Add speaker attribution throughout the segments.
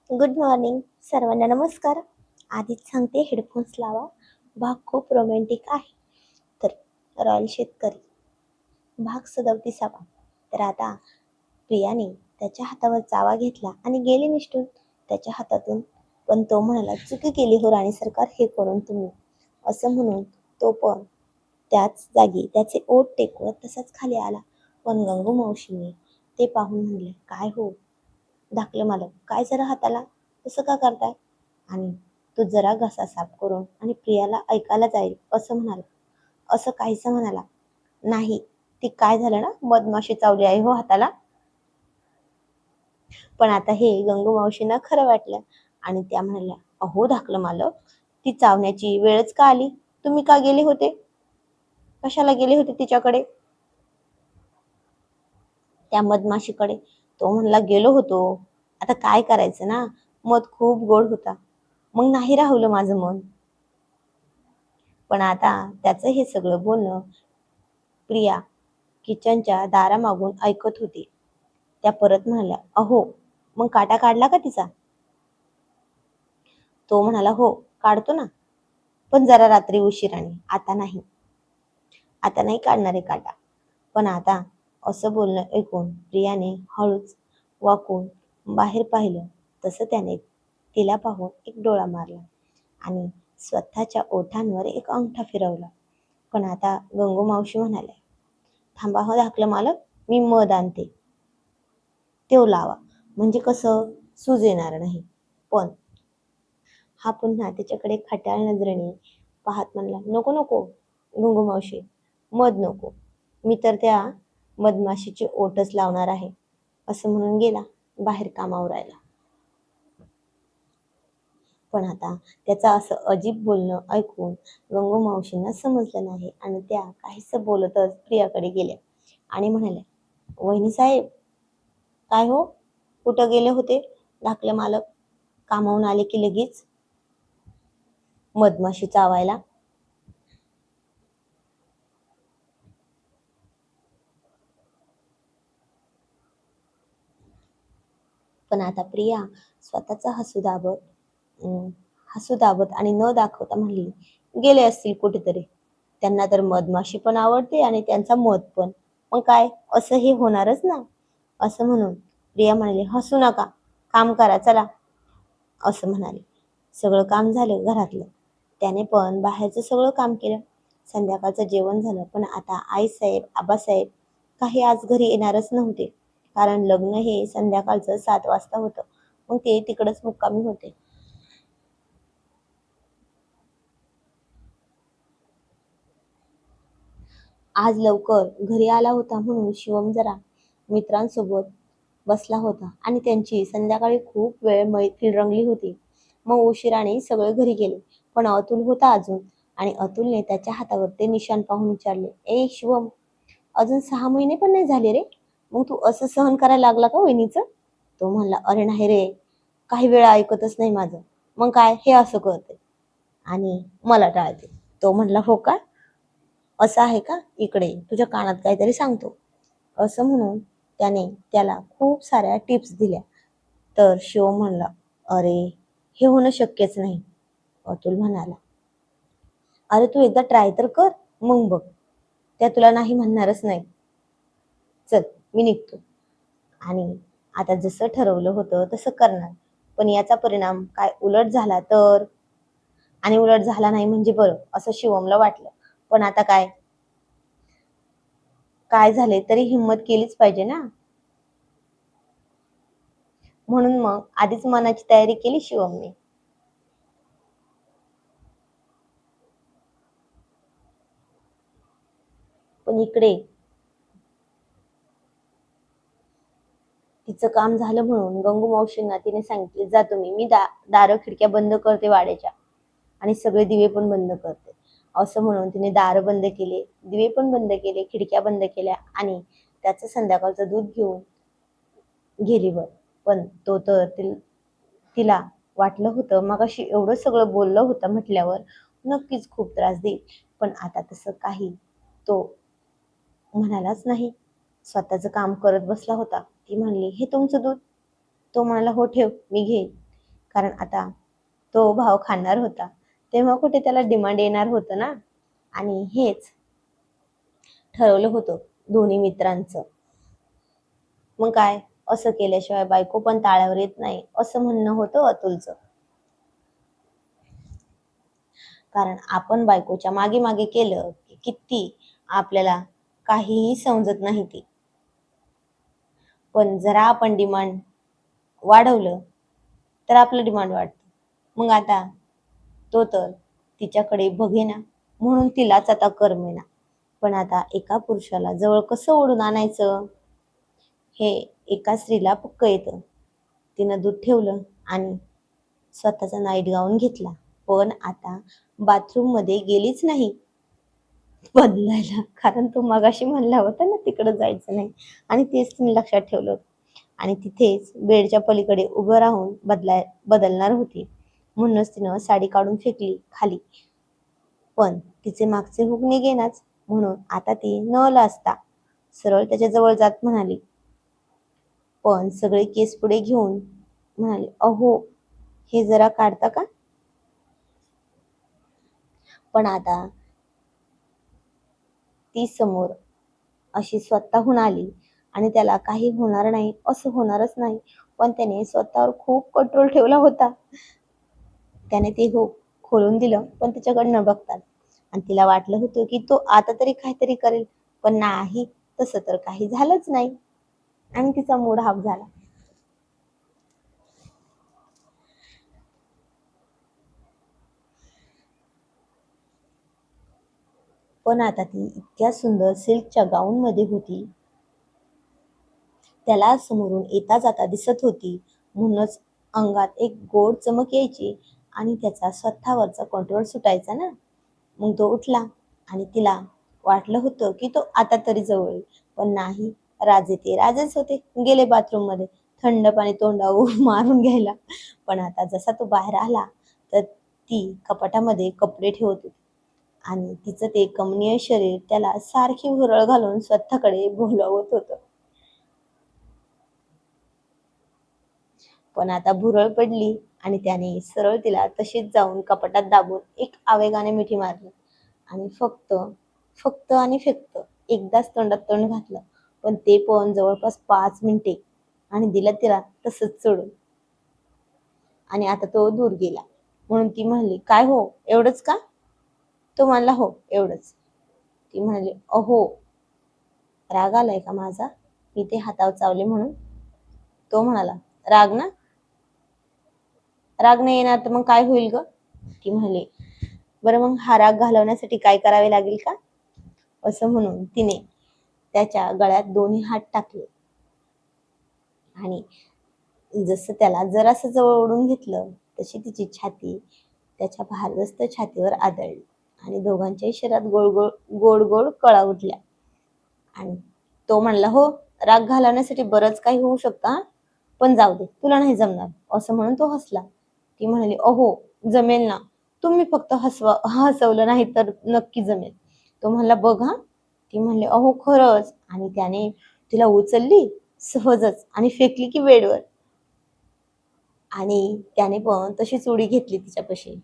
Speaker 1: Good morning सर्वांना नमस्कार. आधीच सांगते हेडफोन्स लावा. भाग खूप रोमॅन्टिक आहे. तर रॉयल शेतकरी भाग 37. तर आता प्रियाने त्याच्या हातावर चावा घेतला आणि गेली निष्ठून त्याच्या हातातून. पण तो म्हणाला, चुकी केली हो राणी सरकार, हे करून तुम्ही. असं म्हणून तो पण त्याच जागी त्याचे ओठ टेकवत तसाच खाली आला. पण गंगू मावशीने ते पाहून म्हणले, काय हो धाकलं मालक, काय जरा हाताला तसं का करताय? आणि तो जरा घसा साफ करून आणि प्रियाला ऐकायला जाईल असं म्हणाला. असं काहीसं म्हणाला. नाही, ती काय झालं ना, मधमाशी चावली आहे हो हाताला. पण आता हे गंगू मावशींना खरं वाटलं आणि त्या म्हणाल्या, अहो धाकलं मालक, ती चावण्याची वेळच का आली? तुम्ही का गेले होते? कशाला गेले होते तिच्याकडे, त्या मधमाशीकडे? तो म्हणला, गेलो होतो. आता काय करायचं ना, मध खूप गोड होता, मग नाही राहुलं माझं मन. पण आता त्याचं हे सगळं बोलणं प्रिया किचनच्या दारामागून ऐकत होती. त्या परत म्हणाल्या, अहो मग काटा काढला का तिचा? तो म्हणाला, हो काढतो ना, पण जरा रात्री उशिराने. आता नाही काढणार आहे काटा. पण आता असं बोलणं ऐकून प्रियाने हळूच वाकून बाहेर पाहिलं. तसं त्याने तिला पाहून एक डोळा मारला आणि स्वतःच्या ओठांवर एक अंगठा फिरवला. पण आता गंगू मावशी म्हणाल्या, थांबा हो धाकलं मालक, मी मध आणते, तो लावा, म्हणजे कसं सूज येणार नाही. पण हा पुन्हा त्याच्याकडे खट्याळ नजरेने पाहत म्हणला, नको नको गंगू मावशी, मध नको, मी तर त्या मधमाशीचे ओटच लावणार आहे. असं म्हणून गेला बाहेर कामावरायला. पण आता त्याचं असं अजीब बोलणं ऐकून गंगू मावशींना समजलं नाही आणि त्या काहीसं बोलतच प्रियाकडे गेल्या आणि म्हणाल्या, वहिनी साहेब, काय हो, कुठं गेले होते धाकले मालक? कामावून आले की लगेच मधमाशी चावायला? पण आता प्रिया स्वतःचा हसू दाबत आणि न दाखवता म्हणली, गेले असतील कुठेतरी. त्यांना तर मधमाशी पण आवडते आणि त्यांचा मध पण. मग काय, असं हे होणारच ना. असं म्हणून प्रिया म्हणाली, हसू नका, काम करा चला. असं म्हणाले. सगळं काम झालं घरातलं. त्याने पण बाहेरचं सगळं काम केलं. संध्याकाळचं जेवण झालं. पण आता आईसाहेब, आबासाहेब काही आज घरी येणारच नव्हते. कारण लग्न हे संध्याकाळचं 7 वाजता होतं. मग ते तिकडंच मुक्कामी होते. आज लवकर घरी आला होता म्हणून शिवम जरा मित्रांसोबत बसला होता आणि त्यांची संध्याकाळी खूप वेळ मैत्री रंगली होती. मग उशिराने सगळे घरी गेले. पण अतुल होता अजून आणि अतुलने त्याच्या हातावर ते निशाण पाहून विचारले, ए शिवम, अजून 6 महिने पण नाही झाले रे, मग तू असं सहन करायला लागला का वहिनीचं? तो म्हणला, अरे नाही रे, काही वेळा ऐकतच नाही माझं, मग काय हे असं करते आणि मला टाळते. तो म्हणला, हो का, असं आहे का, इकडे तुझ्या कानात काहीतरी सांगतो. असं म्हणून त्याने त्याला खूप साऱ्या टिप्स दिल्या. तर शिव म्हणला, अरे हे होणं शक्यच नाही. अतुल म्हणाला, अरे तू एकदा ट्राय तर कर, मग बघ, त्या तुला नाही म्हणणारच नाही. चल मी निघतो. आणि आता जसं ठरवलं होतं तसं करणार. पण याचा परिणाम काय उलट झाला तर? आणि उलट झाला नाही म्हणजे बरं, असं शिवमला वाटलं. पण आता काय काय झाले तरी हिंमत केलीच पाहिजे ना. म्हणून मग आधीच मनाची तयारी केली शिवमने. पण इकडे तिचं काम झालं म्हणून गंगू मावशींना तिने सांगितले, जा तुम्ही, मी दारं खिडक्या बंद करते वाड्याच्या आणि सगळे दिवे पण बंद करते. असं म्हणून तिने दारं बंद केले, दिवे पण बंद केले, खिडक्या बंद केल्या आणि त्याचं संध्याकाळचं दूध घेऊन गेली वर. पण तो तर तिला वाटलं होतं मगाशी एवढं सगळं बोललं होतं म्हटल्यावर नक्कीच खूप त्रास देईल. पण आता तसं काही तो म्हणालाच नाही. स्वतःचं काम करत बसला होता. ती म्हणली, हे तुमचं दूध? तो म्हणाला, हो ठेव, मी घेईन. कारण आता तो भाव खाणार होता, तेव्हा कुठे त्याला डिमांड येणार होतं ना. आणि हेच ठरवलं होतं दोन्ही मित्रांचं. मग काय, असं केल्याशिवाय बायको पण ताळ्यावर येत नाही असं म्हणणं होतं अतुलचं. कारण आपण बायकोच्या मागे मागे केलं की किती आपल्याला काहीही समजत नाही ती. पण जरा आपण डिमांड वाढवलं तर आपलं डिमांड वाढतं. मग आता तो तर तिच्याकडे बघेना, म्हणून तिलाच आता करमेना. पण आता एका पुरुषाला जवळ कसं ओढून आणायचं हे एका स्त्रीला पक्क येतं. तिनं दूध ठेवलं आणि स्वतःचा नाईट गाऊन घेतला, पण आता बाथरूम मध्ये गेलीच नाही बदलायला. कारण तो मगाशी म्हणला होता ना तिकडं जायचं नाही, आणि तेच तिने लक्षात ठेवलं होतं. आणि तिथेच बेडच्या पलीकडे उभं राहून बदलणार होती. म्हणूनच तिनं साडी काढून फेकली खाली. पण तिचे मागचे हुक निघेनाच, म्हणून आता ती न लाजता सरळ त्याच्या जवळ जात म्हणाली, पण सगळे केस पुढे घेऊन म्हणाली, अहो हे जरा काढता का. पण आता ती समोर अशी स्वतःहून आली आणि त्याला काही होणार नाही असं होणारच नाही, पण त्याने स्वतःवर खूप कंट्रोल ठेवला होता. त्याने ते हो खोलून दिलं, पण तिच्याकडे न बघतात. आणि तिला वाटलं होतं की तो आता तरी काहीतरी करेल, पण नाही, तसं तर काही झालंच नाही. आणि तिचा मूड हाफ झाला. पण आता ती इतक्या सुंदर सिल्कच्या गाऊन मध्ये होती, त्याला समोरून येता जाता दिसत होती, म्हणूनच अंगात एक गोड चमक यायची आणि त्याचा स्वतःवरचा कंट्रोल सुटायचा ना. मग तो उठला आणि तिला वाटलं होतं की तो आता तरी जवळ येईल, पण नाही. राजे ते राजेच होते, गेले बाथरूम मध्ये थंड पाणी तोंडावर मारून घ्यायला. पण आता जसा तो बाहेर आला तर ती कपाटामध्ये कपडे ठेवत होती आणि तिचं ते कमनीय शरीर त्याला सारखी भुरळ घालून स्वतःकडे बोलावत होतं. पण आता भुरळ पडली आणि त्याने सरळ तिला तशीच जाऊन कपाटात दाबून एक आवेगाने मिठी मारली आणि फक्त फक्त आणि फक्त एकदाच तोंडात तोंड घातलं, पण ते पण जवळपास 5 मिनिटे, आणि दिलं तिला तसंच सोडून. आणि आता तो दूर गेला. म्हणून ती म्हणली, काय हो एवढंच का. तो म्हणला, हो एवढंच. ती म्हणाली, अहो राग आलाय का माझा, मी ते हातावर चावले म्हणून. तो म्हणाला, राग ना, राग नाही येणार तर मग काय होईल ग. ती म्हणाली, बरं मग हा राग घालवण्यासाठी काय करावे लागेल का. असं म्हणून तिने त्याच्या गळ्यात दोन्ही हात टाकले आणि जसं त्याला जरासं जवळ ओढून घेतलं, तशी तिची छाती त्याच्या भारदस्त छातीवर आदळली आणि दोघांच्याही शरीरात गोड गोड गोड गोड कळा उठल्या. आणि तो म्हणला, हो राग घालवण्यासाठी बरंच काही होऊ शकतं हा, पण जाऊ दे तुला नाही जमणार. असं म्हणून तो हसला. ती म्हणाली, अहो जमेल ना, तुम्ही फक्त हसवलं नाही तर नक्की जमेल. तो म्हणला, बघ हा. ती म्हणली, अहो खरंच. आणि त्याने तिला उचलली सहजच आणि फेकली की बेडवर. आणि त्याने पण तशीच उडी घेतली तिच्यापाशी.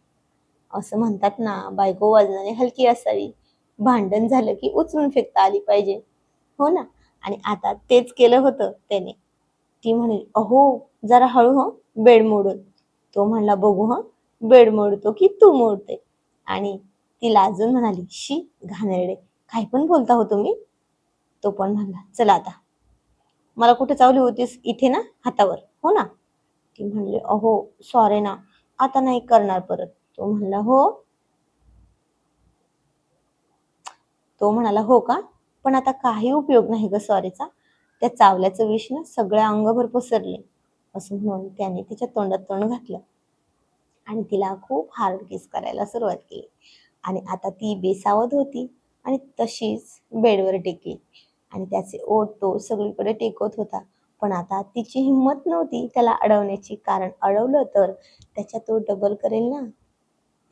Speaker 1: असं म्हणतात ना, बायको वजनाने हलकी असावी, भांडण झालं की उचलून फेकता आली पाहिजे. हो ना. आणि आता तेच केलं होतं त्याने. ती म्हणाली, अहो जरा हळू हं, बेड मोडून. तो म्हणला, बघू हं, बेड मोडतो की तू मोडते. आणि ती लाजून म्हणाली, शी घाणेरडे, काही पण बोलता हो तुम्ही. तो पण म्हणला, चला आता, मला कुठे चावली होतीस, इथे ना हातावर, हो ना. ती म्हणली, अहो सॉरी ना, आता नाही करणार परत. तो म्हणला, हो. तो म्हणाला, हो का, पण आता काही उपयोग नाही ग सॉरीचा, त्या चावल्याचं विष ना सगळ्या अंगभर पसरले. असं म्हणून त्याने तिच्या तोंडात तोंड घातलं आणि तिला खूप हार्ड किस करायला सुरुवात केली. आणि आता ती बेसावध होती आणि तशीच बेडवर टेकली आणि त्याचे ओठ तो सगळीकडे टेकत होता. पण आता तिची हिंमत नव्हती त्याला अडवण्याची, कारण अडवलं तर त्याच्या तो डबल करेल ना.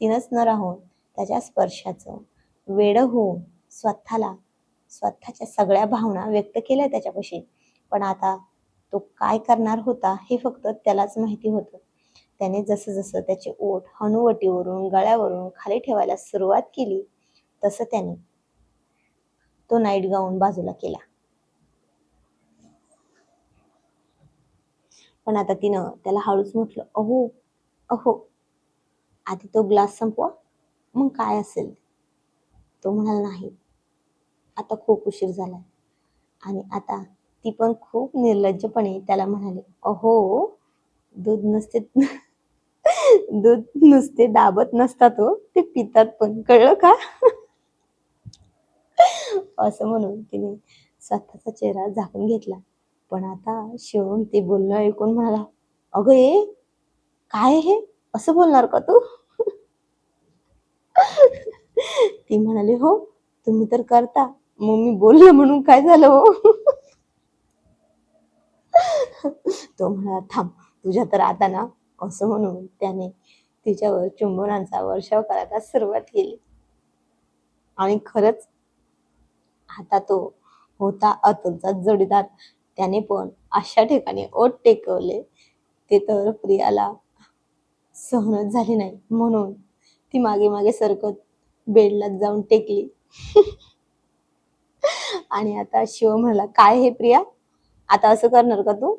Speaker 1: तिनंच न राहून त्याच्या स्पर्शाचं वेडं होऊन स्वतःला स्वतःच्या सगळ्या भावना व्यक्त केल्या त्याच्यापाशी. पण आता तो काय करणार होता हे फक्त त्यालाच माहिती होतं. त्याने जसं जसं त्याचे ओठ हनुवटीवरून गळ्यावरून खाली ठेवायला सुरुवात केली तसं त्याने तो नाईट गाऊन बाजूला केला. पण आता तिनं त्याला हळूच म्हटलं, अहो अहो, आधी तो ग्लास संपवा, मग काय असेल. तो म्हणाला, नाही, आता खूप उशीर झालाय. आणि आता ती पण खूप निर्लज्जपणे त्याला म्हणाली, अहो, दूध नुसते दूध नुसते दाबत नसतात हो, ते पितात पण, कळलं का? असं म्हणून तिने स्वतःचा चेहरा झाकून घेतला. पण आता शिवम ते बोलणं ऐकून म्हणाला, अगं ए, काय हे, असं बोलणार का तू? ती म्हणाली, हो, तुम्ही तर करता, मग मी बोललो म्हणून काय झालं हो? तो म्हणाला, थांब, तुझ्या तर आता ना, असं म्हणून त्याने तिच्यावर चुंबनाचा वर्षाव करायला सुरुवात केली. आणि खरंच आता तो होता अतुलचा जोडीदार. त्याने पण अशा ठिकाणी ओठ टेकवले ते तर प्रियाला सहनच झाली नाही, म्हणून ती मागे मागे सरकत बेडला जाऊन टेकली. आणि आता शिव म्हणाला, काय हे प्रिया, आता असं करणार का तू?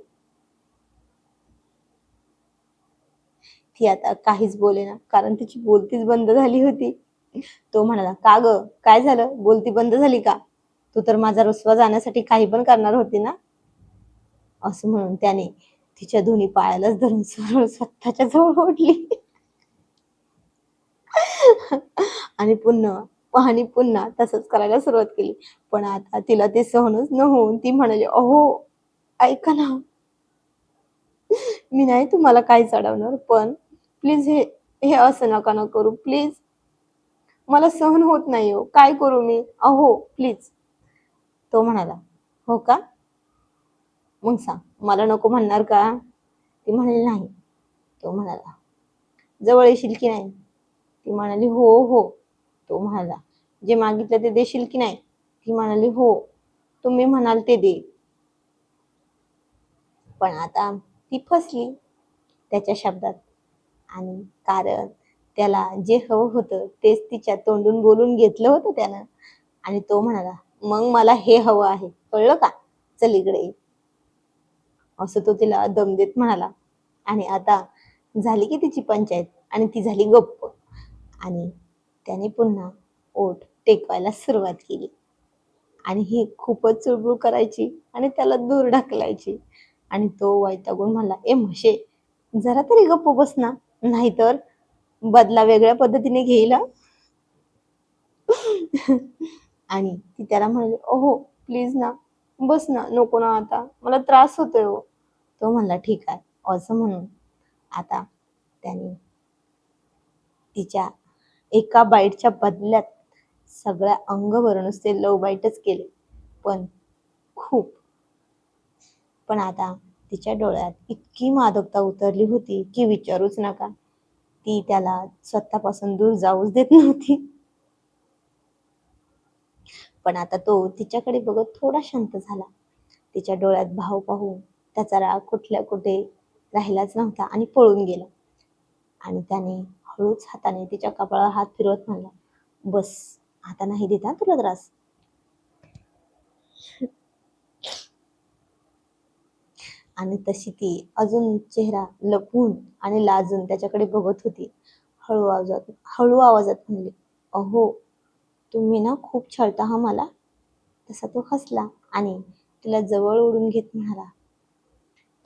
Speaker 1: ती आता काहीच बोलेना, कारण तिची बोलतीच बंद झाली होती. तो म्हणाला, का ग, काय झालं, बोलती बंद झाली का? तू तर माझा रुसवा जाण्यासाठी काही पण करणार होती ना? असं म्हणून त्याने तिच्या दोन्ही पायालाच धरून सरळ स्वतःच्या जवळ ओढली. आणि पुन्हा तसंच करायला सुरुवात केली. पण आता तिला ते सहनच न होऊन ती म्हणाली, अहो, ऐका ना, मी नाही तुम्हाला काही चढवणार, पण प्लीज हे हे असं नका ना करू, प्लीज, मला सहन होत नाही हो, काय करू मी, अहो प्लीज. तो म्हणाला, हो का, मग सांग, मला नको म्हणणार का? ती म्हणाली, नाही. तो म्हणाला, जवळ येशील की नाही? ती म्हणाली, हो हो. तो म्हणाला, जे मागितलं ते देशील की नाही? ती म्हणाली, हो, तुम्ही म्हणाल ते दे. पण आता ती फसली त्याच्या शब्दात. आणि कारण त्याला जे हवं होतं तेच तिच्या तोंडून बोलून घेतलं होतं त्यानं. आणि तो म्हणाला, मग मला हे हवं आहे, कळलं का, चल इकडे ये. असं तो तिला दम देत म्हणाला. आणि आता झाली की तिची पंचायत, आणि ती झाली गप्प. आणि त्याने पुन्हा ओठ टेकवायला सुरुवात केली. आणि ही खूपच चुळबुळ करायची आणि त्याला दूर ढकलायची. आणि तो वैतागून म्हणला, ए म्हशे, जरा तरी गप्प बस ना, नाहीतर बदला वेगळ्या पद्धतीने घेईल हं." आणि ती त्याला म्हणाली, "ओहो, प्लीज ना, बस ना, नको ना आता, मला त्रास होतोय हो." तो म्हणला, "ठीक आहे." असं म्हणून आता त्याने तिच्या एका बाईटच्या बदल्यात सगळ्या अंगभर नुसते लव्ह बाईटच केले. पण खूप. पण आता तिच्या डोळ्यात इतकी मादकता उतरली होती की विचारूच नका. ती त्याला स्वतःपासून दूर जाऊच देत नव्हती. पण आता तो तिच्याकडे बघत थोडा शांत झाला. तिच्या डोळ्यात भाव पाहून त्याचा राग कुठल्या कुठे राहिलाच नव्हता आणि पळून गेला. आणि त्याने हळूच हाताने तिच्या कपाळावर हात फिरवत म्हणला, बस, आता नाही देत हा तुला त्रास. आणि तशी ती अजून चेहरा लपवून आणि लाजून त्याच्याकडे बघत होती. हळू आवाजात म्हणली, अहो, तुम्ही ना खूप छळता हा मला. तसा तो हसला आणि तिला जवळ ओढून घेत म्हणाला,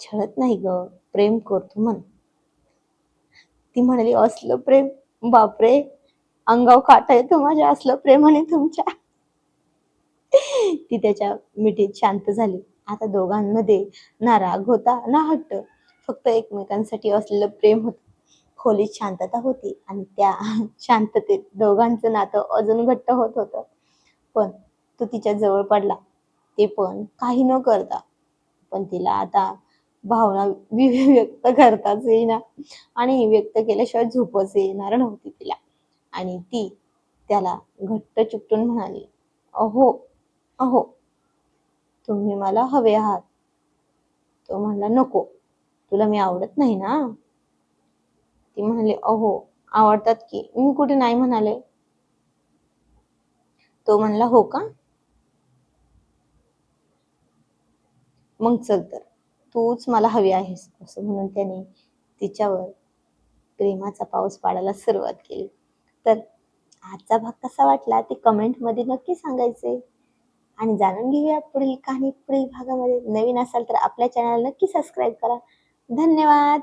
Speaker 1: छळत नाही ग, प्रेम करतो म्हण. ती म्हणाली, असलं प्रेम, बापरे, अंगाव काटा येतो माझ्या असलं प्रेमाने तुमच्या. ती त्याच्या मिठीत शांत झाली. आता दोघांमध्ये ना राग होता ना हट्ट, फक्त एकमेकांसाठी असलेलं प्रेम होतं. खोलीत शांतता होती आणि त्या शांततेत दोघांचं नातं अजून घट्ट होत होतं. पण तो तिच्या जवळ पडला, ते पण काही न करता. पण तिला आता भावना व्यक्त करताच येईना आणि व्यक्त केल्याशिवाय झोपच येणार नव्हती तिला. आणि ती त्याला घट्ट चिकटून म्हणाली, अहो अहो, तुम्ही मला हवे आहात. तो म्हणला, नको, तुला मी आवडत नाही ना. ती म्हणाली, अहो आवडतात की, मी कुठे नाही म्हणाले. तो म्हणला, हो का, मग चल तर, तूच मला हवी आहेस, असं म्हणून त्याने तिच्यावर प्रेमाचा पाऊस पाडायला सुरुवात केली. तर आजचा भाग कसा वाटला ते कमेंटमध्ये नक्की सांगायचे. आणि जाणून घेऊया पुढील कहाणी पुढील भागामध्ये. नवीन असाल तर आपल्या चॅनल नक्की सबस्क्राईब करा. धन्यवाद.